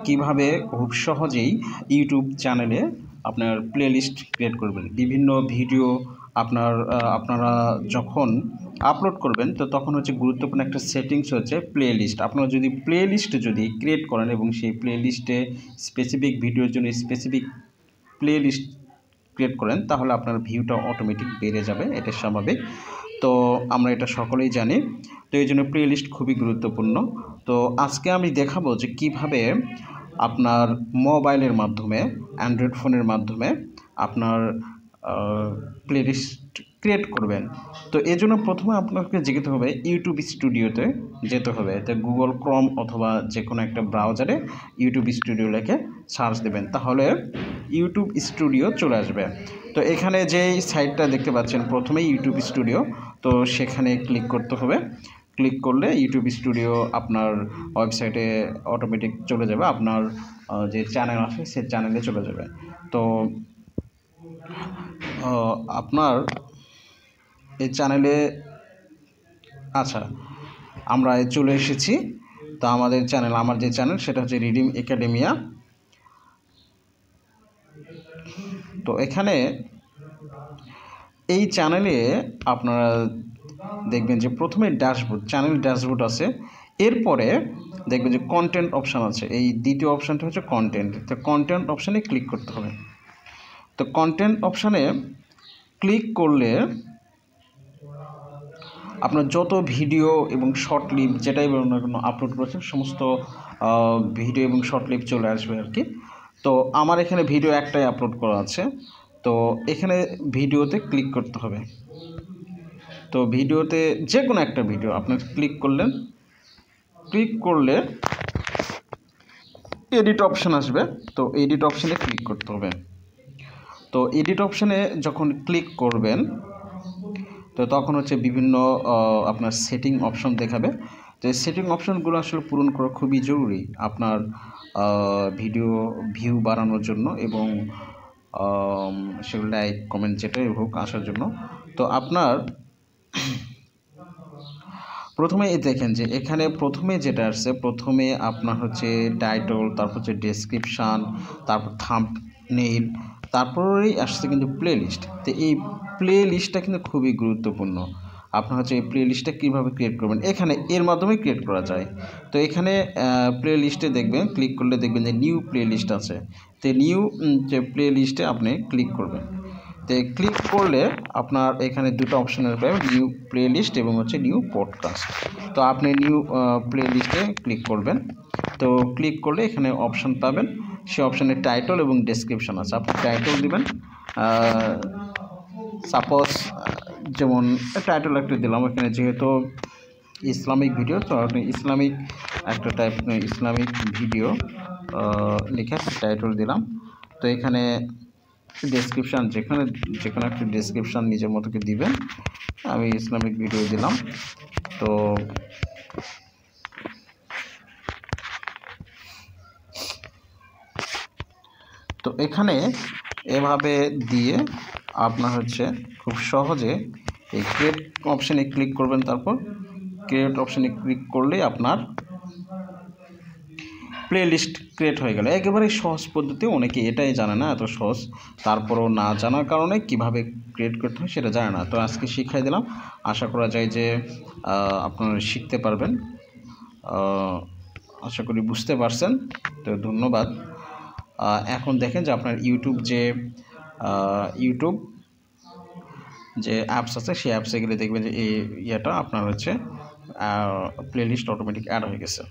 কিভাবে খুব সহজেই ইউটিউব চ্যানেলে আপনার প্লেলিস্ট ক্রিয়েট করবেন। বিভিন্ন ভিডিও আপনারা যখন আপলোড করবেন তো তখন হচ্ছে গুরুত্বপূর্ণ একটা সেটিংস হচ্ছে প্লেলিস্ট। আপনারা যদি প্লেলিস্ট ক্রিয়েট করেন এবং সেই প্লেলিস্টে স্পেসিফিক ভিডিওর জন্য স্পেসিফিক প্লেলিস্ট ক্রিয়েট করেন তাহলে আপনার ভিউটা অটোমেটিক বেড়ে যাবে, এটা স্বাভাবিক। তো আমরা এটা সকলেই জানি। তো এই জন্য প্লেলিস্ট খুবই গুরুত্বপূর্ণ। তো আজকে আমি দেখাবো যে কিভাবে আপনার মোবাইলের মাধ্যমে, অ্যান্ড্রয়েড ফোনের মাধ্যমে আপনার প্লেলিস্ট ক্রিয়েট করবেন। তো এই জন্য প্রথমে আপনাকে যেতে হবে ইউটিউব স্টুডিওতে যেতে হবে। তো গুগল ক্রোম অথবা যে কোনো একটা ব্রাউজারে ইউটিউব স্টুডিও লিখে সার্চ দেবেন, তাহলে ইউটিউব স্টুডিও চলে আসবে। তো এখানে যেই সাইটটা দেখতে পাচ্ছেন প্রথমেই ইউটিউব স্টুডিও, তো সেখানে ক্লিক করতে হবে। ক্লিক করলে ইউটিউব স্টুডিও আপনার ওয়েবসাইটে অটোমেটিক চলে যাবে, আপনার যে চ্যানেল আছে সেই চ্যানেলে চলে যাবে। তো আপনার এই চ্যানেলে আচ্ছা, আমরা চলে এসেছি। তো আমার যে চ্যানেল সেটা হচ্ছে রিডিম একাডেমিয়া। তো এখানে এই চ্যানেলে আপনারা দেখবেন যে প্রথমে চ্যানেল ড্যাশবোর্ড আছে, এরপরে দেখবেন যে কন্টেন্ট অপশান আছে। এই দ্বিতীয় অপশানটা হচ্ছে কন্টেন্ট। তো কন্টেন্ট অপশানে ক্লিক করতে হবে। তো কন্টেন্ট অপশানে ক্লিক করলে আপনার যত ভিডিও এবং শর্ট ক্লিপ যেটাই বলুন না কেন আপলোড করেছেন সমস্ত ভিডিও এবং শর্ট ক্লিপ চলে আসবে আর কি। তো আমার এখানে ভিডিও একটাই আপলোড করা আছে, তো এখানে ভিডিওতে ক্লিক করতে হবে। তো ভিডিওতে যে কোনো একটা ভিডিও আপনি ক্লিক করলেন, ক্লিক করলে এডিট অপশান আসবে। তো এডিট অপশানে ক্লিক করতে হবে। তো এডিট অপশানে যখন ক্লিক করবেন তো তখন হচ্ছে বিভিন্ন আপনার সেটিং অপশন দেখাবে। তো এই সেটিং অপশনগুলো আসলে পূরণ করা খুবই জরুরি আপনার ভিডিও ভিউ বাড়ানোর জন্য এবং সেগুলো লাইক কমেন্ট যেটাই হোক আসার জন্য। তো আপনার প্রথমে দেখেন যে এখানে প্রথমে যেটা আসছে, প্রথমে আপনার হচ্ছে টাইটল, তারপর হচ্ছে ডেসক্রিপশান, তারপর থাম্বনেইল, তারপরেই আসছে কিন্তু প্লেলিস্ট। তো এই প্লেলিস্টটা কিন্তু খুবই গুরুত্বপূর্ণ। আপনার হচ্ছে এই প্লেলিস্টটা কীভাবে ক্রিয়েট করবেন, এখানে এর মাধ্যমে ক্রিয়েট করা যায়। তো এখানে প্লেলিস্টে দেখবেন, ক্লিক করলে দেখবেন যে নিউ প্লেলিস্ট আছে। তো নিউ যে প্লেলিস্টে আপনি ক্লিক করবেন। তো ক্লিক করলে আপনার এখানে দুটো অপশনের পাবেন, নিউ প্লেলিস্ট এবং হচ্ছে নিউ পডকাস্ট। তো আপনি নিউ প্লেলিস্টে ক্লিক করবেন। তো ক্লিক করলে এখানে অপশান পাবেন, সেই অপশানে টাইটল এবং ডেসক্রিপশান আছে। আপনি টাইটল দিবেন, সাপোজ যেমন টাইটল একটা দিলাম, এখানে যেহেতু ইসলামিক ভিডিও তো আপনি ইসলামিক একটা ইসলামিক ভিডিও লিখে টাইটল দিলাম। তো এখানে ডেসক্রিপশান যে কোনো একটা ডেসক্রিপশান নিজের মতো করে দিবেন। আমি ইসলামিক ভিডিও দিলাম। তো এখানে এভাবে দিয়ে আপনার হচ্ছে খুব সহজে এই ক্রিয়েট অপশানে ক্লিক করবেন। তারপর ক্রিয়েট অপশানে ক্লিক করলে আপনার প্লেলিস্ট ক্রিয়েট হয়ে গেল। একেবারেই সহজ পদ্ধতি, অনেকে এটাই জানে না, এত সহজ। তারপরও না জানার কারণে কিভাবে ক্রিয়েট করতে হয় সেটা জানে না। তো আজকে শিখিয়ে দিলাম, আশা করা যায় যে আপনারা শিখতে পারবেন। আশা করি বুঝতে পারছেন। তো ধন্যবাদ। এখন দেখেন যে আপনার ইউটিউব যে অ্যাপস আছে সেই অ্যাপসে গেলে দেখবেন যে এই ইয়েটা আপনার হচ্ছে প্লেলিস্ট অটোমেটিক অ্যাড হয়ে গেছে।